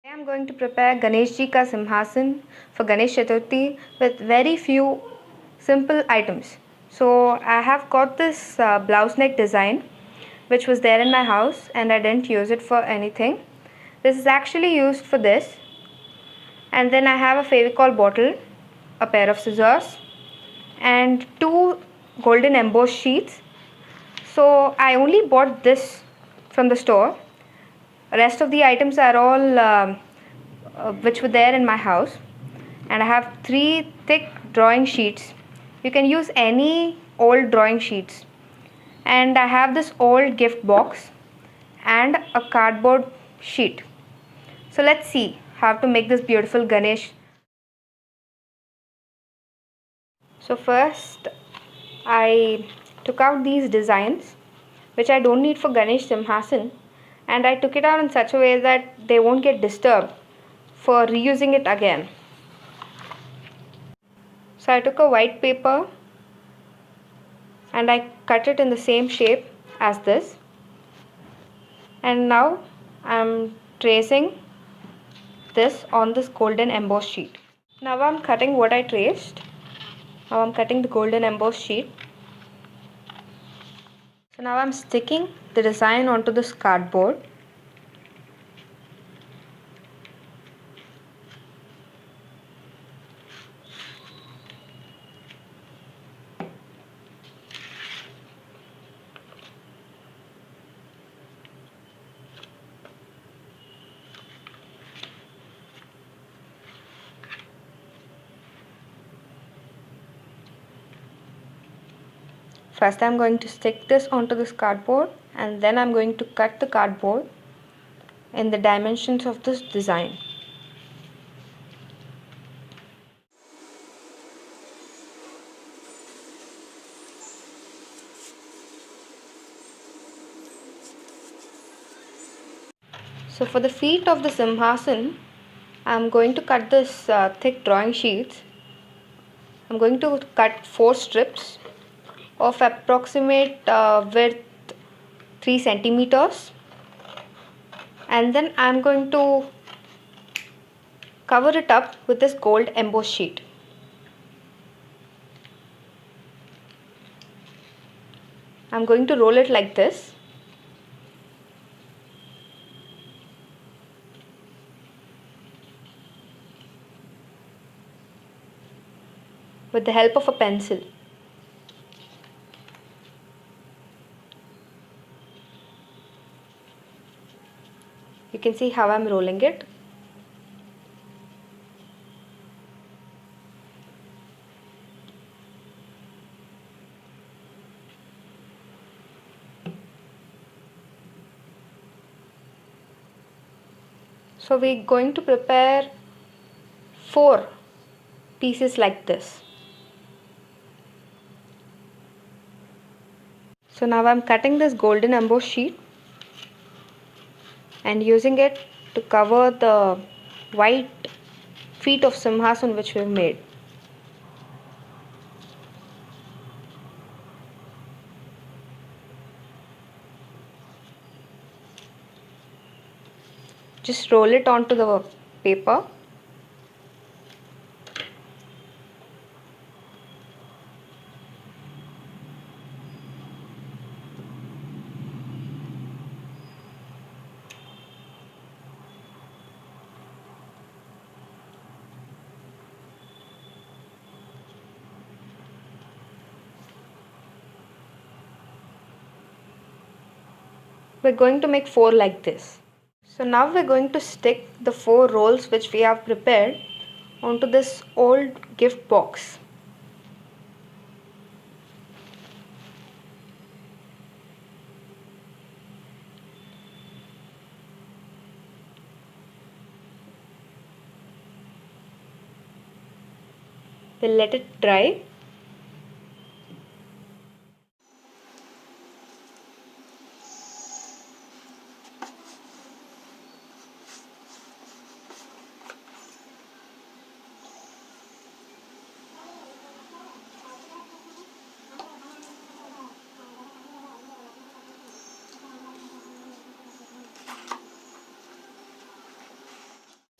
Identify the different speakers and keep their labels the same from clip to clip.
Speaker 1: I am going to prepare Ganesh ji ka simhasan for Ganesh Chaturthi with very few simple items. So I have got this blouse neck design which was there in my house and I didn't use it for anything. This is actually used for this. And then I have a Fevicol bottle, a pair of scissors and two golden embossed sheets. So I only bought this from the store. Rest of the items are all which were there in my house, and I have three thick drawing sheets. You can use any old drawing sheets, and I have this old gift box and a cardboard sheet. So let's see how to make this beautiful Ganesh. So first I took out these designs which I don't need for Ganesh Simhasan, and I took it out in such a way that they won't get disturbed for reusing it again. So I took a white paper and I cut it in the same shape as this, and now I'm tracing this on this golden embossed sheet. Now I'm cutting what I traced. Now I'm cutting the golden embossed sheet. So now I'm sticking the design onto this cardboard. First I'm going to stick this onto this cardboard, and then I'm going to cut the cardboard in the dimensions of this design. So for the feet of the simhasan, I'm going to cut this thick drawing sheets. I'm going to cut 4 strips of approximate width 3 centimeters, and then I'm going to cover it up with this gold embossed sheet. I'm going to roll it like this. With the help of a pencil. You can see how I'm rolling it. So we're going to prepare 4 pieces like this. So now I'm cutting this golden embossed sheet and using it to cover the white feet of simhasan which we've made. Just roll it onto the paper. We're going to make 4 like this. So now we're going to stick the 4 rolls which we have prepared onto this old gift box. We'll let it dry.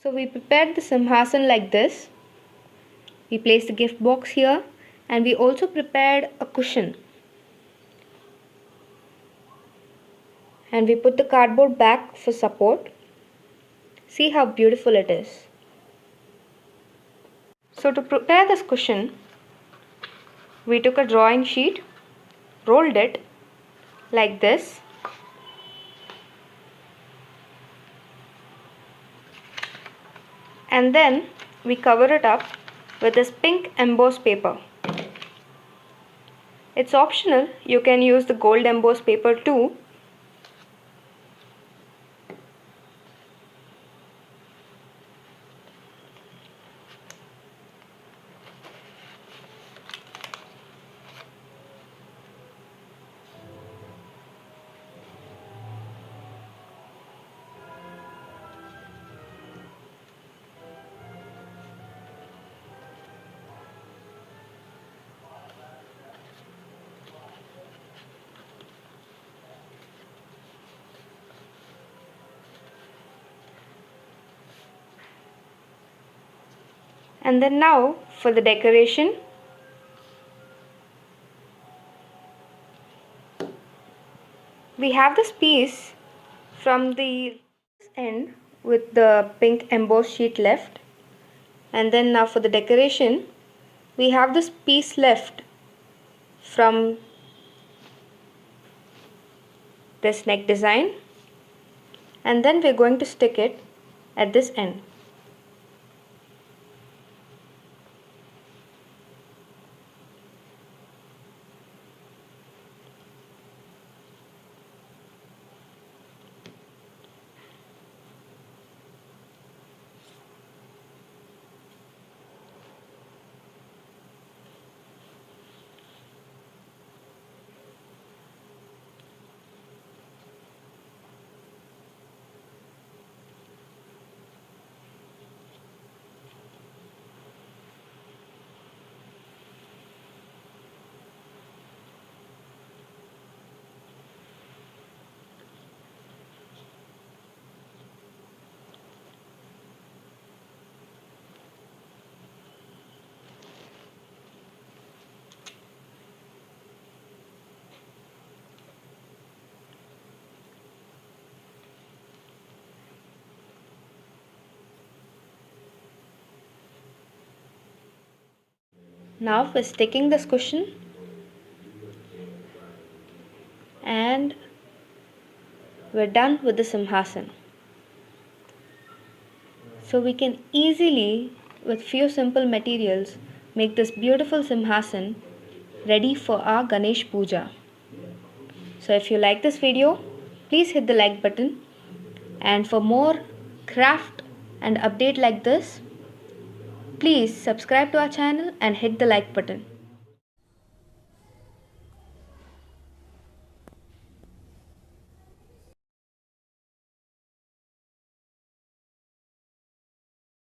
Speaker 1: So we prepared the simhasan like this. We placed the gift box here and we also prepared a cushion. And we put the cardboard back for support. See how beautiful it is. So to prepare this cushion, we took a drawing sheet, rolled it like this, and then we cover it up with this pink embossed paper. It's optional, you can use the gold embossed paper too. And then now for the decoration, we have this piece from the end with the pink embossed sheet left. And then now for the decoration, we have this piece left from this neck design. And then we're going to stick it at this end. Now we're sticking this cushion and we're done with the simhasan. So we can easily, with few simple materials, make this beautiful simhasan ready for our Ganesh Puja. So if you like this video, please hit the like button, and for more craft and update like this, please subscribe to our channel and hit the like button.